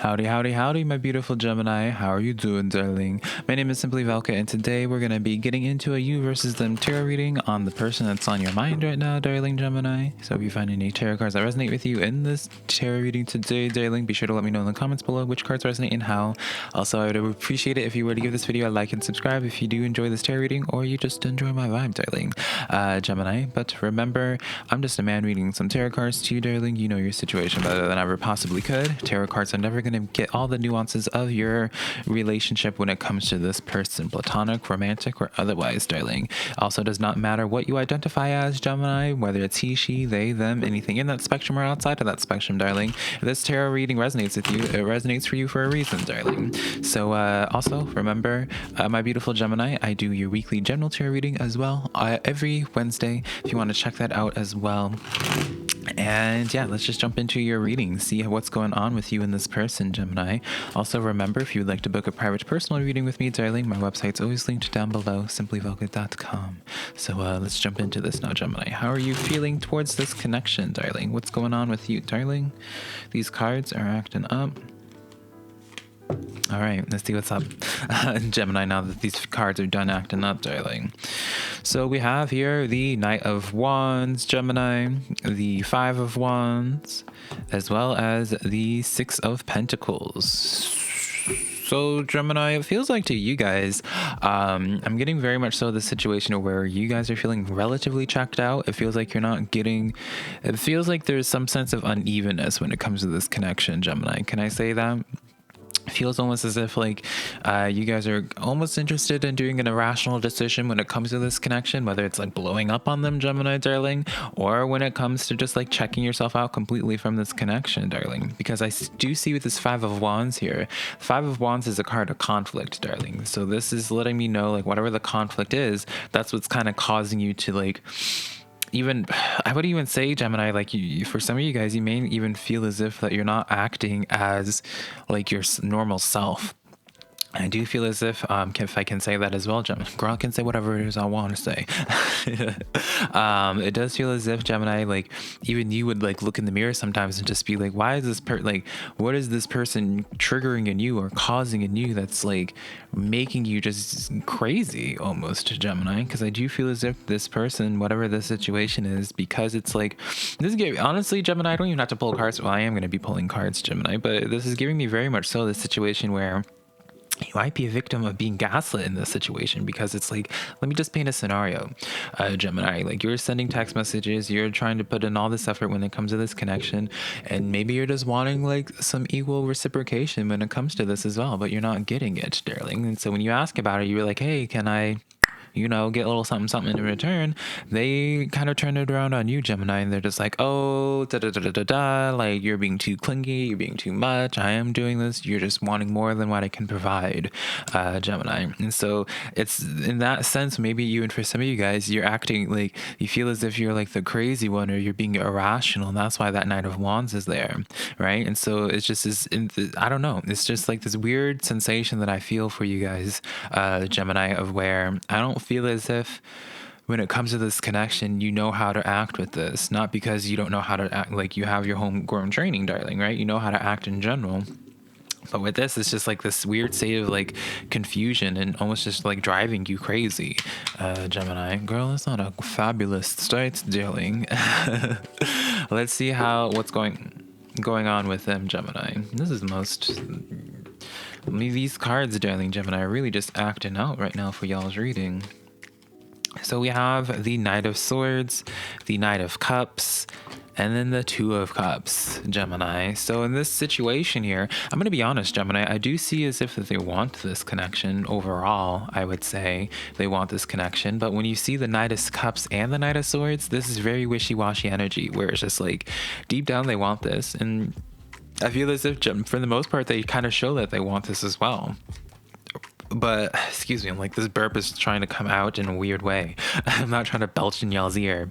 Howdy, howdy, howdy, my beautiful Gemini. How are you doing, darling? My name is SimplyVelca, and today we're going to be getting into a you versus them tarot reading on the person that's on your mind right now, darling Gemini. So if you find any tarot cards that resonate with you in this tarot reading today, darling, be sure to let me know in the comments below which cards resonate and how. Also, I would appreciate it if you were to give this video a like and subscribe if you do enjoy this tarot reading or you just enjoy my vibe, darling. Gemini, but remember, I'm just a man reading some tarot cards to you, darling. You know your situation better than I ever possibly could. Tarot cards are never going to get all the nuances of your relationship when it comes to this person, platonic, romantic, or otherwise, darling. Also, does not matter what you identify as, Gemini, whether it's he, she, they, them, anything in that spectrum or outside of that spectrum, darling. If this tarot reading resonates with you, it resonates for you for a reason, darling. So also remember, my beautiful Gemini, I do your weekly general tarot reading as well every Wednesday if you want to check that out as well. And yeah, let's just jump into your reading, see what's going on with you and this person, Gemini. Also remember, if you would like to book a private personal reading with me, darling, my website's always linked down below, SimplyVelca.com. So let's jump into this now, Gemini. How are you feeling towards this connection, darling? What's going on with you, darling? These cards are acting up. All right, let's see what's up. Gemini, now that these cards are done acting up, darling. So we have here the Knight of Wands, Gemini, the Five of Wands, as well as the Six of Pentacles. So Gemini, it feels like to you guys, I'm getting very much so the situation where you guys are feeling relatively checked out. It feels like you're not getting, it feels like there's some sense of unevenness when it comes to this connection, Gemini. Can I say that? Feels almost as if like you guys are almost interested in doing an irrational decision when it comes to this connection, whether it's like blowing up on them, Gemini, darling, or when it comes to just like checking yourself out completely from this connection, darling. Because I do see with this Five of Wands here, Five of Wands is a card of conflict, darling. So this is letting me know like whatever the conflict is, that's what's kind of causing you to like, even I would even say, Gemini, like you, for some of you guys, you may even feel as if that you're not acting as like your normal self. I do feel as if I can say that as well, Gemini. Girl, I can say whatever it is I want to say. It does feel as if, Gemini, like even you would like look in the mirror sometimes and just be like, why is this like what is this person triggering in you or causing in you that's like making you just crazy almost, Gemini? Because I do feel as if this person, whatever the situation is, because it's like this is honestly, Gemini, I don't even have to pull cards. Well, I am going to be pulling cards, Gemini, but this is giving me very much so the situation where you might be a victim of being gaslit in this situation, because it's like, let me just paint a scenario, Gemini. Like you're sending text messages, you're trying to put in all this effort when it comes to this connection, and maybe you're just wanting like some equal reciprocation when it comes to this as well, but you're not getting it, darling. And so when you ask about it, you're like, hey, can I, you know, get a little something in return? They kind of turn it around on you, Gemini, and they're just like, oh, da da da da da da, like you're being too clingy, you're being too much, I am doing this, you're just wanting more than what I can provide, Gemini. And so it's in that sense, maybe even for some of you guys, you're acting like you feel as if you're like the crazy one, or you're being irrational, and that's why that Knight of Wands is there, right? And so it's just this, I don't know, it's just like this weird sensation that I feel for you guys, Gemini, of where I don't feel as if when it comes to this connection, you know how to act with this, not because you don't know how to act, like you have your homegrown training, darling, right? You know how to act in general. But with this, it's just like this weird state of like confusion and almost just like driving you crazy, Gemini. Girl, that's not a fabulous start, darling. Let's see what's going on with them, Gemini. This is these cards, darling Gemini, are really just acting out right now for y'all's reading. So we have the Knight of Swords, the Knight of Cups, and then the Two of Cups, Gemini. So in this situation here, I'm going to be honest, Gemini, I do see as if that they want this connection overall. I would say they want this connection. But when you see the Knight of Cups and the Knight of Swords, this is very wishy-washy energy, where it's just like deep down they want this. And I feel as if, for the most part, they kind of show that they want this as well. But, excuse me, I'm like, this burp is trying to come out in a weird way. I'm not trying to belch in y'all's ear.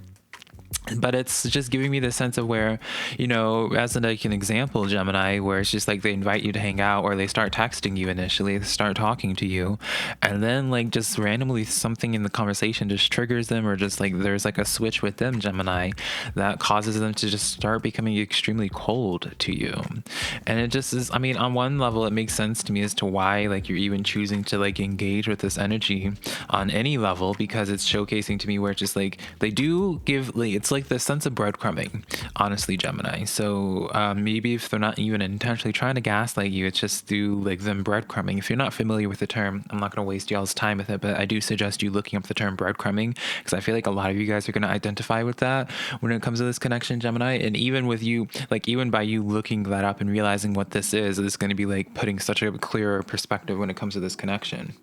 But it's just giving me the sense of where, you know, as like an example, Gemini, where it's just like they invite you to hang out, or they start texting you initially, they start talking to you, and then like just randomly something in the conversation just triggers them, or just like there's like a switch with them, Gemini, that causes them to just start becoming extremely cold to you. And it just is, I mean, on one level it makes sense to me as to why like you're even choosing to like engage with this energy on any level, because it's showcasing to me where it's just like they do give, like, it's like the sense of breadcrumbing, honestly, Gemini. So maybe if they're not even intentionally trying to gaslight you, it's just through like them breadcrumbing. If you're not familiar with the term, I'm not going to waste y'all's time with it, but I do suggest you looking up the term breadcrumbing, because I feel like a lot of you guys are going to identify with that when it comes to this connection, Gemini. And even with you, like even by you looking that up and realizing what this is, it's going to be like putting such a clearer perspective when it comes to this connection.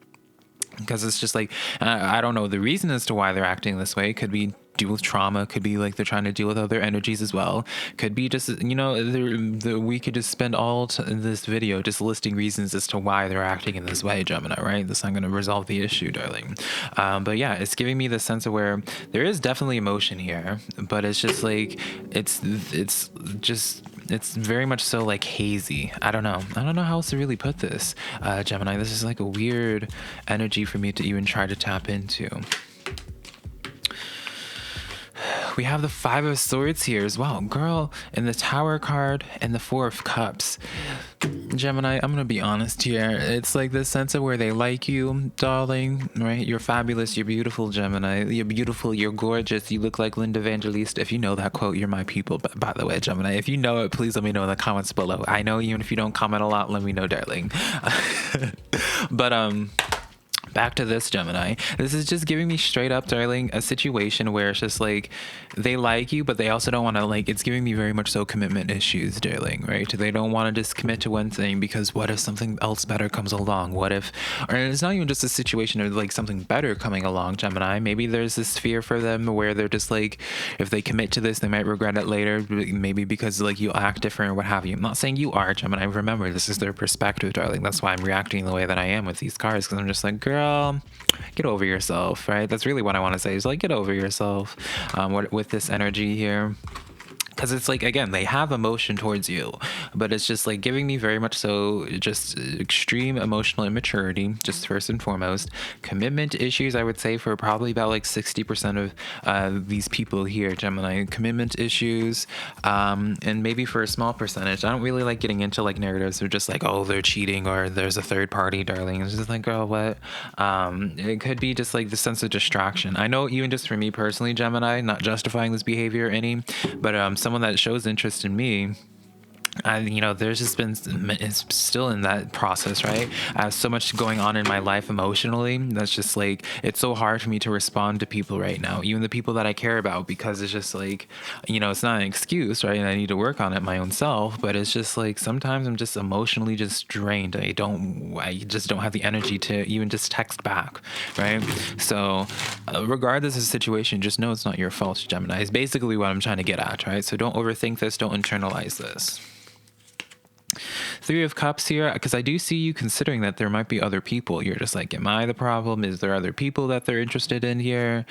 Because it's just like, I don't know the reason as to why they're acting this way. It could be deal with trauma, could be like they're trying to deal with other energies as well, could be just, you know, we could just spend all this video just listing reasons as to why they're acting in this way, Gemini, right? That's not going to resolve the issue, darling. But yeah, it's giving me the sense of where there is definitely emotion here, but it's just like it's very much so like hazy. I don't know how else to really put this, Gemini. This is like a weird energy for me to even try to tap into. We have the Five of Swords here as well, girl, and the Tower card and the Four of Cups. Gemini, I'm gonna be honest here. It's like this sense of where they like you, darling, right? You're fabulous, you're beautiful, Gemini. You're beautiful, you're gorgeous, you look like Linda Evangelista. If you know that quote, you're my people. But by the way, Gemini, if you know it, please let me know in the comments below. I know even if you don't comment a lot, let me know, darling. But back to this, Gemini. This is just giving me straight up, darling, a situation where it's just like they like you, but they also don't want to, like, it's giving me very much so commitment issues, darling, right? They don't want to just commit to one thing because what if something else better comes along? What if, or it's not even just a situation of like something better coming along, Gemini. Maybe there's this fear for them where they're just like, if they commit to this, they might regret it later, maybe because like you'll act different or what have you. I'm not saying you are, Gemini. Remember, this is their perspective, darling. That's why I'm reacting the way that I am with these cards, because I'm just like, girl, get over yourself, right? That's really what I want to say, is like, get over yourself with this energy here. Because it's like, again, they have emotion towards you, but it's just like giving me very much so just extreme emotional immaturity, just first and foremost. Commitment issues, I would say, for probably about like 60% of these people here, Gemini. Commitment issues, and maybe for a small percentage. I don't really like getting into like narratives of just like, oh, they're cheating or there's a third party, darling. It's just like, girl, what? It could be just like the sense of distraction. I know even just for me personally, Gemini, not justifying this behavior any, but someone that shows interest in me, you know, there's just been, it's still in that process, right? I have so much going on in my life emotionally that's just like, it's so hard for me to respond to people right now, even the people that I care about, because it's just like, you know, it's not an excuse, right? And I need to work on it my own self, but it's just like sometimes I'm just emotionally just drained. I just don't have the energy to even just text back, right? So regardless of the situation, just know it's not your fault, Gemini, is basically what I'm trying to get at, right? So don't overthink this, don't internalize this. Three of Cups here, because I do see you considering that there might be other people. You're just like, am I the problem? Is there other people that they're interested in here?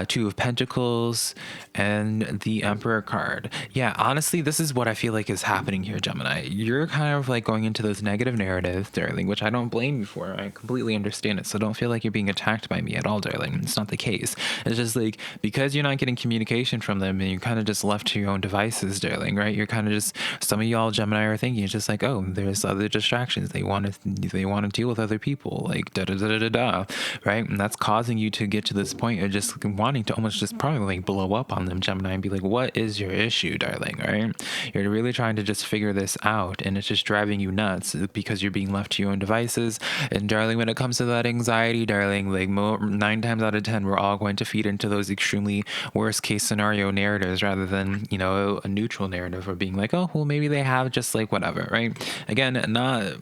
Two of Pentacles and the Emperor card. Yeah, honestly, this is what I feel like is happening here, Gemini. You're kind of like going into those negative narratives, darling, which I don't blame you for. I completely understand it. So don't feel like you're being attacked by me at all, darling. It's not the case. It's just like, because you're not getting communication from them and you're kind of just left to your own devices, darling, right? You're kind of just, some of y'all, Gemini, are thinking it's just like, oh, there's other distractions. They want to deal with other people, like da da da da da da, right? And that's causing you to get to this point of just wanting to almost just probably like blow up on them, Gemini, and be like, what is your issue, darling, right? You're really trying to just figure this out, and it's just driving you nuts because you're being left to your own devices. And darling, when it comes to that anxiety, darling, like 9 times out of 10, we're all going to feed into those extremely worst case scenario narratives rather than, you know, a neutral narrative or being like, oh, well, maybe they have just like whatever, right? Again, not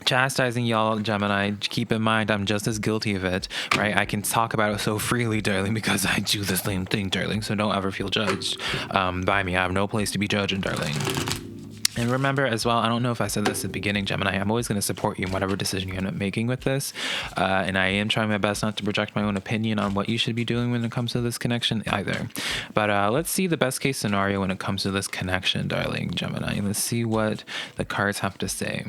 chastising y'all, Gemini. Keep in mind, I'm just as guilty of it, right? I can talk about it so freely, darling, because I do the same thing, darling. So don't ever feel judged by me. I have no place to be judging, darling. And remember as well, I don't know if I said this at the beginning, Gemini, I'm always going to support you in whatever decision you end up making with this. And I am trying my best not to project my own opinion on what you should be doing when it comes to this connection either. But let's see the best case scenario when it comes to this connection, darling Gemini. Let's see what the cards have to say.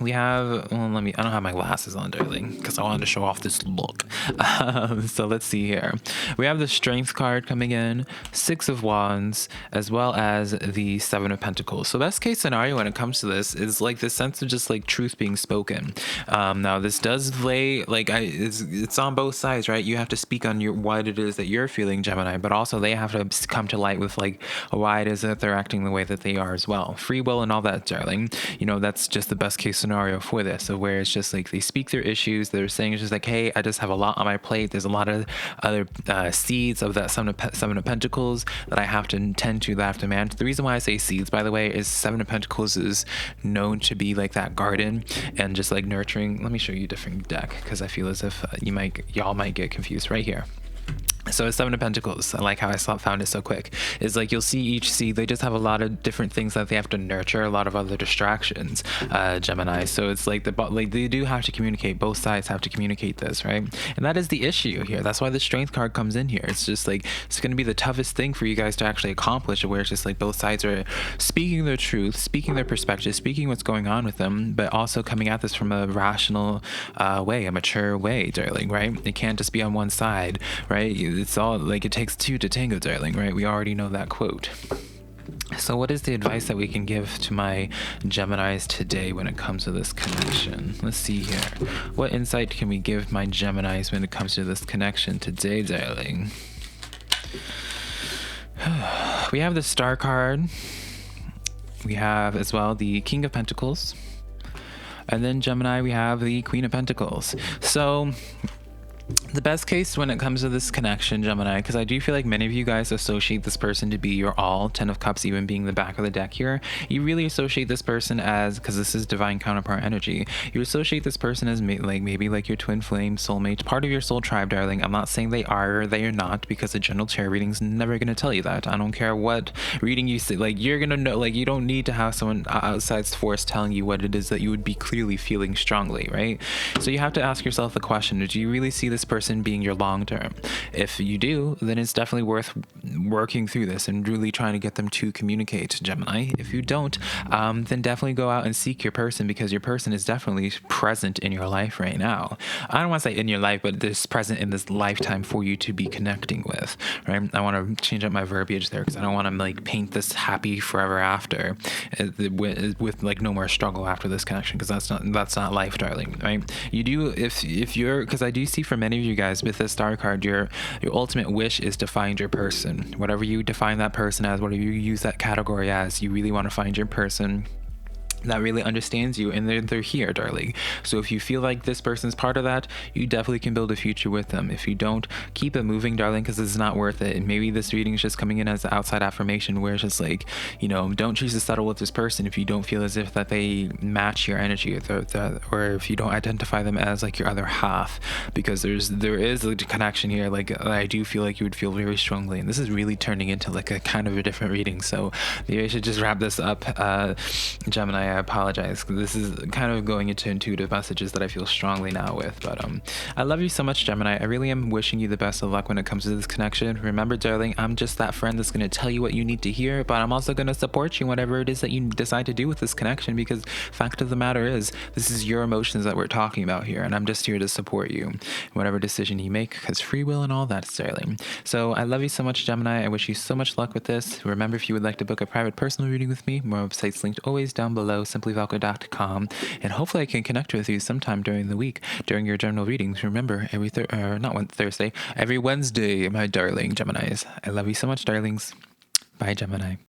We have, well, I don't have my glasses on, darling, because I wanted to show off this look. So let's see here. We have the Strength card coming in, Six of Wands, as well as the Seven of Pentacles. So best case scenario when it comes to this is like this sense of just like truth being spoken. Now this does lay, like it's on both sides, right? You have to speak on what it is that you're feeling, Gemini, but also they have to come to light with like why it is that they're acting the way that they are as well. Free will and all that, darling. You know, that's just the best case scenario for this. So where it's just like they speak their issues, they're saying it's just like, hey, I just have a lot on my plate. There's a lot of other seeds of that Seven of Pentacles that I have to tend to, that I have to manage. The reason why I say seeds, by the way, is Seven of Pentacles is known to be like that garden and just like nurturing. Let me show you a different deck because I feel as if y'all might get confused right here. So it's Seven of Pentacles. I like how I found it so quick. Is like you'll see each seed, they just have a lot of different things that they have to nurture, a lot of other distractions, Gemini. So it's like they do have to communicate. Both sides have to communicate this, right? And that is the issue here. That's why the Strength card comes in here. It's just like it's going to be the toughest thing for you guys to actually accomplish, where it's just like both sides are speaking their truth, speaking their perspective, speaking what's going on with them, but also coming at this from a rational way, a mature way, darling, right? It can't just be on one side, right? It's all like it takes two to tango, darling, right? We already know that quote. So what is the advice that we can give to my Geminis today when it comes to this connection? Let's see here. What insight can we give my Geminis when it comes to this connection today, darling? We have the Star card. We have as well the King of Pentacles. And then Gemini, we have the Queen of Pentacles. So the best case when it comes to this connection, Gemini, because I do feel like many of you guys associate this person to be your all, 10 of Cups even being the back of the deck here. You really associate this person as, because this is divine counterpart energy, you associate this person as maybe like your twin flame, soulmate, part of your soul tribe, darling. I'm not saying they are or they are not, because a general tarot reading's never going to tell you that. I don't care what reading you see, like you're going to know, like you don't need to have someone outside's force telling you what it is that you would be clearly feeling strongly, right? So you have to ask yourself the question, do you really see this person being your long term? If you do, then it's definitely worth working through this and really trying to get them to communicate, Gemini. If you don't, then definitely go out and seek your person, because your person is definitely present in your life right now. I don't want to say in your life, but it's present in this lifetime for you to be connecting with, right? I want to change up my verbiage there because I don't want to like paint this happy forever after with like no more struggle after this connection, because that's not life, darling, right? You do, if you're, because I do see for many of you guys with this Star card, your ultimate wish is to find your person. Whatever you define that person as, whatever you use that category as, you really want to find your person that really understands you, and they're here, darling. So if you feel like this person's part of that, you definitely can build a future with them. If you don't, keep it moving, darling, because it's not worth it. And maybe this reading is just coming in as an outside affirmation, where it's just like, you know, don't choose to settle with this person if you don't feel as if that they match your energy, or if you don't identify them as like your other half, because there is a connection here. Like I do feel like you would feel very strongly, and this is really turning into like a kind of a different reading. So maybe I should just wrap this up, Gemini. I apologize, because this is kind of going into intuitive messages that I feel strongly now with, but I love you so much, Gemini. I really am wishing you the best of luck when it comes to this connection. Remember, darling, I'm just that friend that's going to tell you what you need to hear, but I'm also going to support you whatever it is that you decide to do with this connection, because fact of the matter is, this is your emotions that we're talking about here, and I'm just here to support you in whatever decision you make, because free will and all that, darling. So I love you so much, Gemini. I wish you so much luck with this. Remember, if you would like to book a private personal reading with me, my website's linked always down below, SimplyVelca.com, and hopefully I can connect with you sometime during the week during your general readings. Remember, every Thursday, every Wednesday, my darling Geminis. I love you so much, darlings. Bye, Gemini.